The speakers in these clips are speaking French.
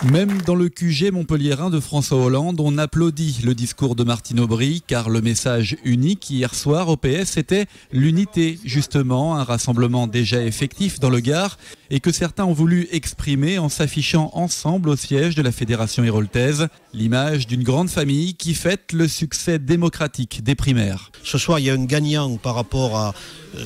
Même dans le QG montpelliérain de François Hollande, on applaudit le discours de Martine Aubry, car le message unique hier soir au PS, c'était l'unité, justement, un rassemblement déjà effectif dans le Gard et que certains ont voulu exprimer en s'affichant ensemble au siège de la Fédération héroltaise, l'image d'une grande famille qui fête le succès démocratique des primaires. Ce soir, il y a un gagnant par rapport à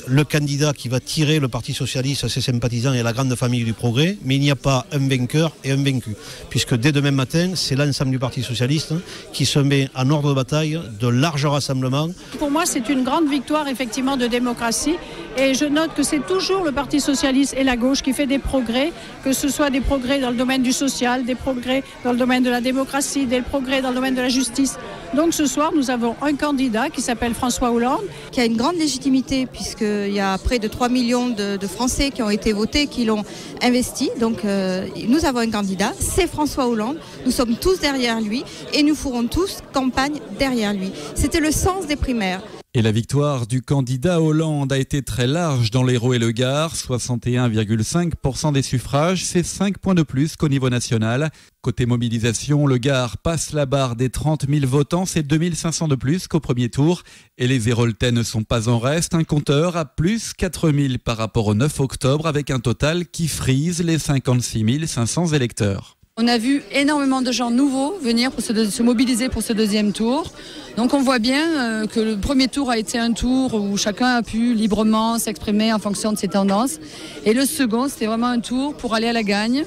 le candidat qui va tirer le Parti socialiste, ses sympathisants et la grande famille du progrès, mais il n'y a pas un vainqueur et un vaincu, puisque dès demain matin, c'est l'ensemble du Parti socialiste qui se met en ordre de bataille de larges rassemblements. Pour moi, c'est une grande victoire effectivement de démocratie et je note que c'est toujours le Parti socialiste et la gauche qui fait des progrès, que ce soit des progrès dans le domaine du social, des progrès dans le domaine de la démocratie, des progrès dans le domaine de la justice. Donc ce soir, nous avons un candidat qui s'appelle François Hollande. Qui a une grande légitimité puisqu'il y a près de 3 millions de Français qui ont été votés, qui l'ont investi. Donc nous avons un candidat, c'est François Hollande. Nous sommes tous derrière lui et nous ferons tous campagne derrière lui. C'était le sens des primaires. Et la victoire du candidat Hollande a été très large dans l'Hérault et le Gard, 61,5% des suffrages, c'est 5 points de plus qu'au niveau national. Côté mobilisation, le Gard passe la barre des 30 000 votants, c'est 2500 de plus qu'au premier tour. Et les Héroltais ne sont pas en reste, un compteur à plus 4 000 par rapport au 9 octobre avec un total qui frise les 56 500 électeurs. On a vu énormément de gens nouveaux venir pour se mobiliser pour ce deuxième tour. Donc on voit bien que le premier tour a été un tour où chacun a pu librement s'exprimer en fonction de ses tendances. Et le second, c'était vraiment un tour pour aller à la gagne,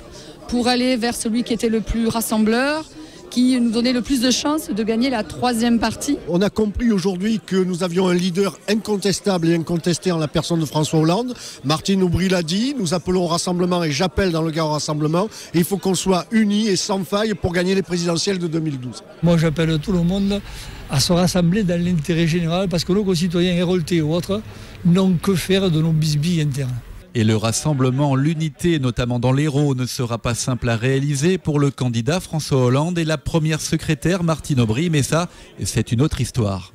pour aller vers celui qui était le plus rassembleur, qui nous donnait le plus de chances de gagner la troisième partie. On a compris aujourd'hui que nous avions un leader incontestable et incontesté en la personne de François Hollande. Martine Aubry l'a dit, nous appelons au rassemblement et j'appelle dans le Gard au rassemblement. Et il faut qu'on soit unis et sans faille pour gagner les présidentielles de 2012. Moi j'appelle tout le monde à se rassembler dans l'intérêt général parce que nos concitoyens héroltais ou autres n'ont que faire de nos bisbilles internes. Et le rassemblement, l'unité, notamment dans l'Hérault, ne sera pas simple à réaliser pour le candidat François Hollande et la première secrétaire Martine Aubry, mais ça, c'est une autre histoire.